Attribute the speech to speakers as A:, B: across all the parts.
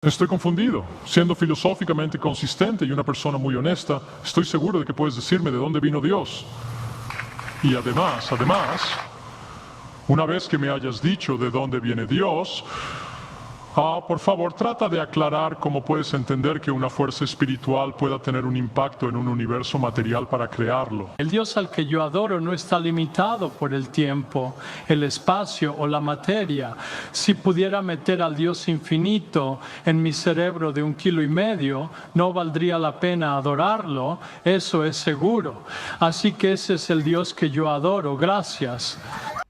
A: Estoy confundido. Siendo filosóficamente consistente y una persona muy honesta, estoy seguro de que puedes decirme de dónde vino Dios. Y además, una vez que me hayas dicho de dónde viene Dios, por favor, trata de aclarar cómo puedes entender que una fuerza espiritual pueda tener un impacto en un universo material para crearlo.
B: El Dios al que yo adoro no está limitado por el tiempo, el espacio o la materia. Si pudiera meter al Dios infinito en mi cerebro de 1,5 kilos, no valdría la pena adorarlo, eso es seguro. Así que ese es el Dios que yo adoro. Gracias.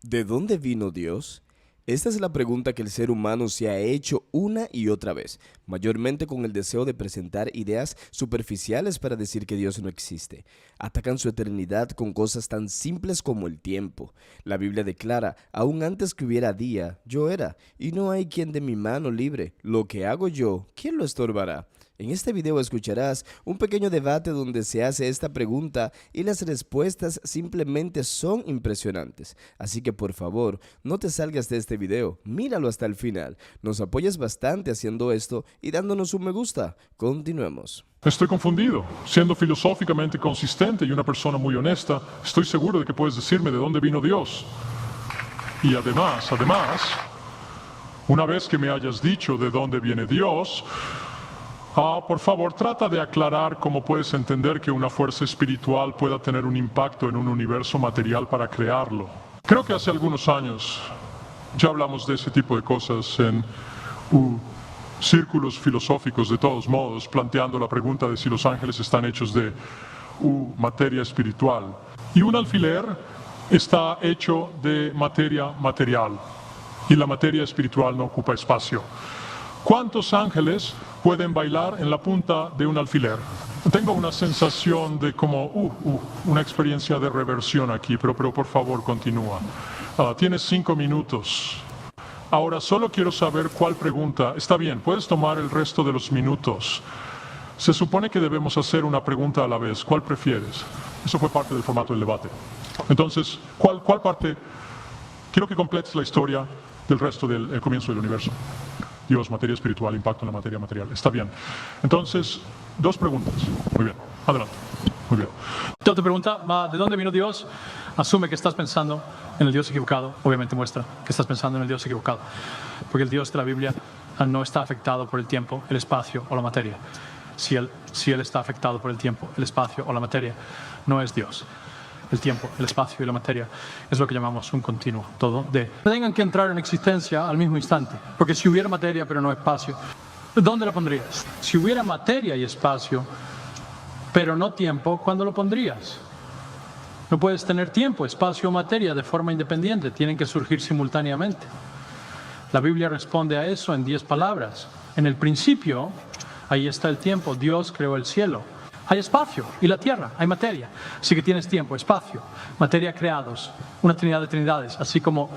C: ¿De dónde vino Dios? Esta es la pregunta que el ser humano se ha hecho una y otra vez, mayormente con el deseo de presentar ideas superficiales para decir que Dios no existe. Atacan su eternidad con cosas tan simples como el tiempo. La Biblia declara, aún antes que hubiera día, yo era, y no hay quien de mi mano libre. Lo que hago yo, ¿quién lo estorbará? En este video escucharás un pequeño debate donde se hace esta pregunta y las respuestas simplemente son impresionantes. Así que por favor, no te salgas de este video, míralo hasta el final. Nos apoyas bastante haciendo esto y dándonos un me gusta. Continuemos.
A: Estoy confundido. Siendo filosóficamente consistente y una persona muy honesta, estoy seguro de que puedes decirme de dónde vino Dios. Y además, una vez que me hayas dicho de dónde viene Dios, por favor, trata de aclarar cómo puedes entender que una fuerza espiritual pueda tener un impacto en un universo material para crearlo. Creo que hace algunos años ya hablamos de ese tipo de cosas en círculos filosóficos, de todos modos, planteando la pregunta de si los ángeles están hechos de materia espiritual. Y un alfiler está hecho de materia material, y la materia espiritual no ocupa espacio. ¿Cuántos ángeles pueden bailar en la punta de un alfiler? Tengo una sensación de como, una experiencia de reversión aquí, pero por favor continúa. Tienes 5 minutos. Ahora solo quiero saber cuál pregunta. Está bien, puedes tomar el resto de los minutos. Se supone que debemos hacer una pregunta a la vez. ¿Cuál prefieres? Eso fue parte del formato del debate. Entonces, ¿cuál parte? Quiero que completes la historia del resto del comienzo del universo. Dios, materia espiritual, impacto en la materia material. Está bien. Entonces, 2 preguntas. Muy bien. Adelante. Muy bien.
B: Otra pregunta, ¿de dónde vino Dios? Asume que estás pensando en el Dios equivocado. Obviamente muestra que estás pensando en el Dios equivocado. Porque el Dios de la Biblia no está afectado por el tiempo, el espacio o la materia. Si él está afectado por el tiempo, el espacio o la materia, no es Dios. El tiempo, el espacio y la materia es lo que llamamos un continuo, todo de. Tengan que entrar en existencia al mismo instante, porque si hubiera materia pero no espacio, ¿dónde lo pondrías? Si hubiera materia y espacio, pero no tiempo, ¿cuándo lo pondrías? No puedes tener tiempo, espacio o materia de forma independiente, tienen que surgir simultáneamente. La Biblia responde a eso en 10 palabras. En el principio, ahí está el tiempo, Dios creó el cielo. Hay espacio y la tierra, hay materia. Así que tienes tiempo, espacio, materia creados, una trinidad de trinidades, así como,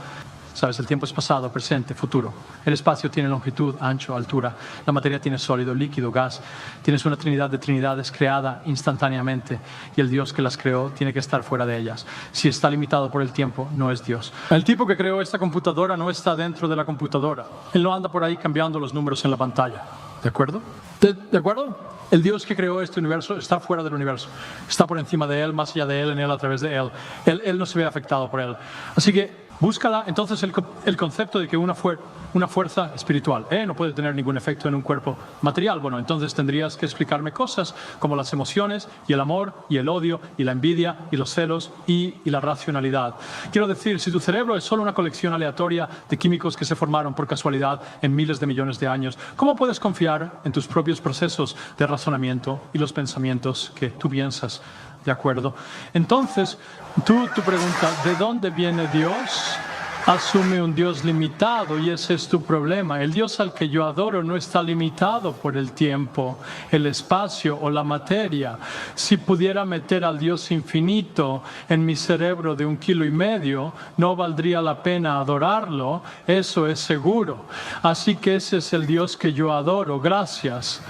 B: sabes, el tiempo es pasado, presente, futuro. El espacio tiene longitud, ancho, altura. La materia tiene sólido, líquido, gas. Tienes una trinidad de trinidades creada instantáneamente y el Dios que las creó tiene que estar fuera de ellas. Si está limitado por el tiempo, no es Dios. El tipo que creó esta computadora no está dentro de la computadora. Él no anda por ahí cambiando los números en la pantalla. ¿De acuerdo? ¿De acuerdo? El Dios que creó este universo está fuera del universo. Está por encima de él, más allá de él, en él, a través de él. Él no se ve afectado por él. Así que búscala entonces el concepto de que una fuerza espiritual no puede tener ningún efecto en un cuerpo material. Bueno, entonces tendrías que explicarme cosas como las emociones y el amor y el odio y la envidia y los celos y la racionalidad. Quiero decir, si tu cerebro es solo una colección aleatoria de químicos que se formaron por casualidad en miles de millones de años, ¿cómo puedes confiar en tus propios procesos de razonamiento y los pensamientos que tú piensas? ¿De acuerdo? Entonces, tu pregunta, ¿de dónde viene Dios? Asume un Dios limitado y ese es tu problema. El Dios al que yo adoro no está limitado por el tiempo, el espacio o la materia. Si pudiera meter al Dios infinito en mi cerebro de 1,5 kilos, no valdría la pena adorarlo, eso es seguro. Así que ese es el Dios que yo adoro. Gracias.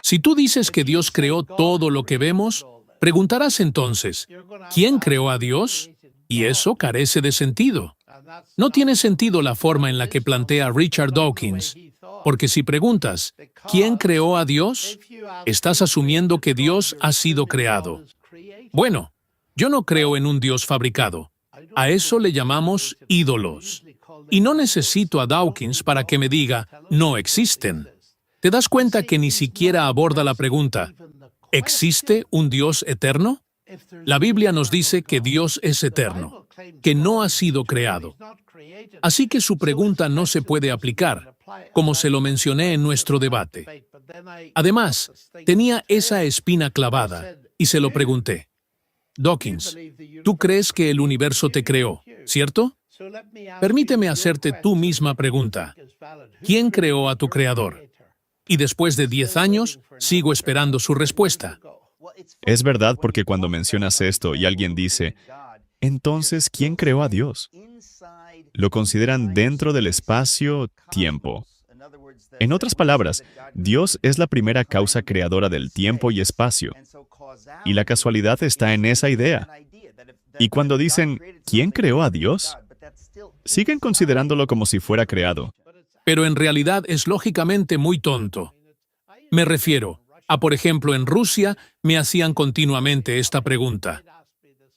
D: Si tú dices que Dios creó todo lo que vemos, preguntarás entonces, ¿quién creó a Dios? Y eso carece de sentido. No tiene sentido la forma en la que plantea Richard Dawkins, porque si preguntas, ¿quién creó a Dios?, estás asumiendo que Dios ha sido creado. Bueno, yo no creo en un Dios fabricado. A eso le llamamos ídolos. Y no necesito a Dawkins para que me diga, no existen. ¿Te das cuenta que ni siquiera aborda la pregunta, ¿existe un Dios eterno? La Biblia nos dice que Dios es eterno, que no ha sido creado. Así que su pregunta no se puede aplicar, como se lo mencioné en nuestro debate. Además, tenía esa espina clavada, y se lo pregunté. Dawkins, tú crees que el universo te creó, ¿cierto? Permíteme hacerte tu misma pregunta. ¿Quién creó a tu creador? Y después de 10 años, sigo esperando su respuesta.
E: Es verdad porque cuando mencionas esto y alguien dice, entonces, ¿quién creó a Dios? Lo consideran dentro del espacio-tiempo. En otras palabras, Dios es la primera causa creadora del tiempo y espacio. Y la casualidad está en esa idea. Y cuando dicen, ¿quién creó a Dios?, siguen considerándolo como si fuera creado.
D: Pero en realidad es lógicamente muy tonto. Me refiero a, por ejemplo, en Rusia me hacían continuamente esta pregunta.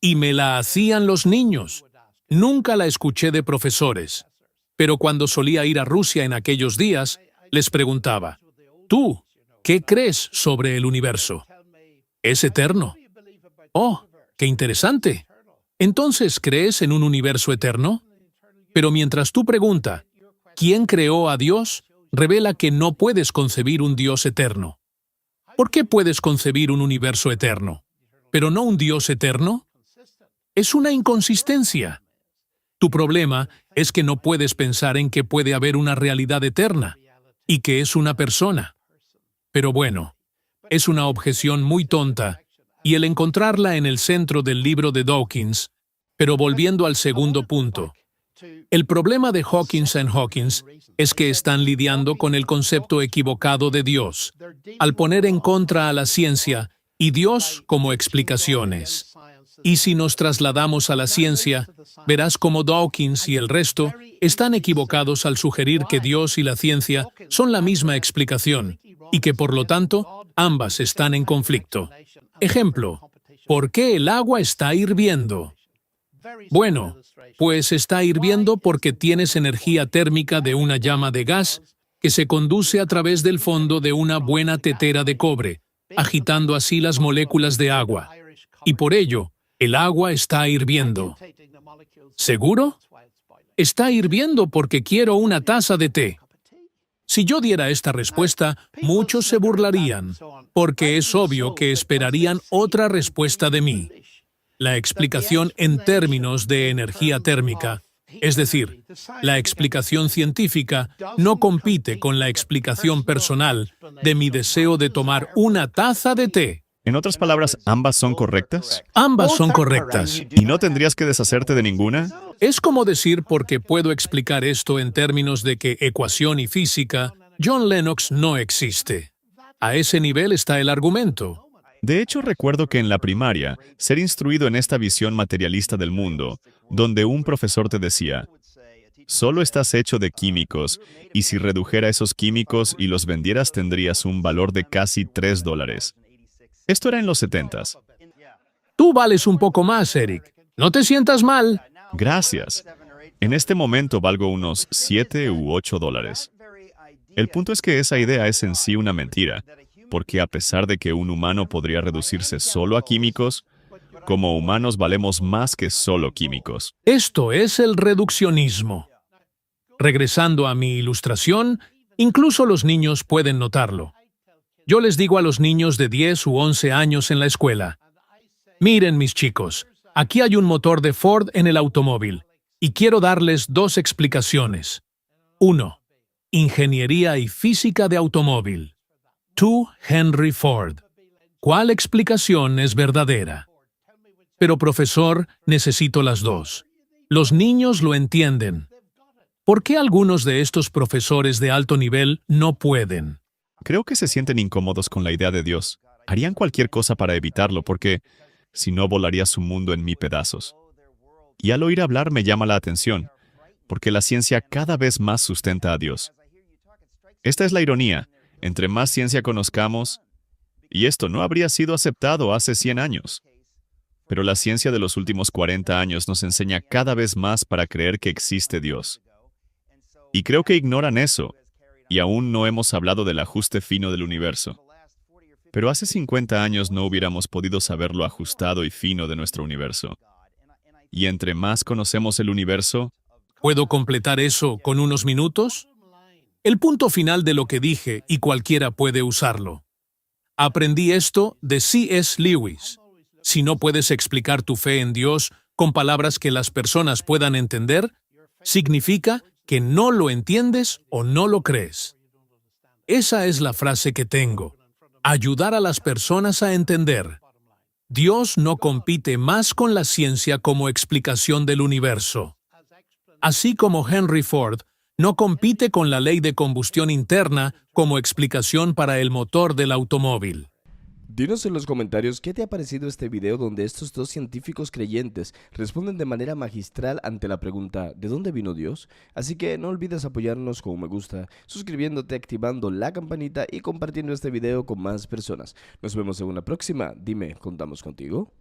D: Y me la hacían los niños. Nunca la escuché de profesores. Pero cuando solía ir a Rusia en aquellos días, les preguntaba, ¿tú qué crees sobre el universo? ¿Es eterno? ¡Oh, qué interesante! Entonces, ¿crees en un universo eterno? Pero mientras tú preguntas, ¿quién creó a Dios?, revela que no puedes concebir un Dios eterno. ¿Por qué puedes concebir un universo eterno, pero no un Dios eterno? Es una inconsistencia. Tu problema es que no puedes pensar en que puede haber una realidad eterna y que es una persona. Pero bueno, es una objeción muy tonta y el encontrarla en el centro del libro de Dawkins. Pero volviendo al segundo punto, el problema de Hawkins and Hawkins es que están lidiando con el concepto equivocado de Dios, al poner en contra a la ciencia y Dios como explicaciones. Y si nos trasladamos a la ciencia, verás cómo Dawkins y el resto están equivocados al sugerir que Dios y la ciencia son la misma explicación, y que por lo tanto, ambas están en conflicto. Ejemplo, ¿por qué el agua está hirviendo? Bueno, pues está hirviendo porque tienes energía térmica de una llama de gas que se conduce a través del fondo de una buena tetera de cobre, agitando así las moléculas de agua. Y por ello, el agua está hirviendo. ¿Seguro? Está hirviendo porque quiero una taza de té. Si yo diera esta respuesta, muchos se burlarían, porque es obvio que esperarían otra respuesta de mí. La explicación en términos de energía térmica, es decir, la explicación científica, no compite con la explicación personal de mi deseo de tomar una taza de té.
E: En otras palabras, ¿ambas son correctas?
D: Ambas son correctas.
E: ¿Y no tendrías que deshacerte de ninguna?
D: Es como decir, porque puedo explicar esto en términos de que ecuación y física, John Lennox no existe. A ese nivel está el argumento.
E: De hecho, recuerdo que en la primaria, ser instruido en esta visión materialista del mundo, donde un profesor te decía, solo estás hecho de químicos, y si redujera esos químicos y los vendieras tendrías un valor de casi $3. Esto era en los 70s.
D: Tú vales un poco más, Eric. No te sientas mal.
E: Gracias. En este momento valgo unos $7 u $8. El punto es que esa idea es en sí una mentira, porque a pesar de que un humano podría reducirse solo a químicos, como humanos valemos más que solo químicos.
D: Esto es el reduccionismo. Regresando a mi ilustración, incluso los niños pueden notarlo. Yo les digo a los niños de 10 u 11 años en la escuela, miren mis chicos, aquí hay un motor de Ford en el automóvil, y quiero darles 2 explicaciones. 1. Ingeniería y física de automóvil. 2. Henry Ford. ¿Cuál explicación es verdadera? Pero profesor, necesito las 2. Los niños lo entienden. ¿Por qué algunos de estos profesores de alto nivel no pueden?
E: Creo que se sienten incómodos con la idea de Dios. Harían cualquier cosa para evitarlo porque, si no, volaría su mundo en 1000 pedazos. Y al oír hablar me llama la atención, porque la ciencia cada vez más sustenta a Dios. Esta es la ironía. Entre más ciencia conozcamos, y esto no habría sido aceptado hace 100 años. Pero la ciencia de los últimos 40 años nos enseña cada vez más para creer que existe Dios. Y creo que ignoran eso, y aún no hemos hablado del ajuste fino del universo. Pero hace 50 años no hubiéramos podido saber lo ajustado y fino de nuestro universo. Y entre más conocemos el universo,
D: ¿Puedo completar eso con unos minutos? El punto final de lo que dije, y cualquiera puede usarlo. Aprendí esto de C.S. Lewis. Si no puedes explicar tu fe en Dios con palabras que las personas puedan entender, significa que no lo entiendes o no lo crees. Esa es la frase que tengo. Ayudar a las personas a entender. Dios no compite más con la ciencia como explicación del universo. Así como Henry Ford no compite con la ley de combustión interna como explicación para el motor del automóvil.
C: Dinos en los comentarios qué te ha parecido este video donde estos dos científicos creyentes responden de manera magistral ante la pregunta ¿de dónde vino Dios? Así que no olvides apoyarnos con un me gusta, suscribiéndote, activando la campanita y compartiendo este video con más personas. Nos vemos en una próxima. Dime, ¿contamos contigo?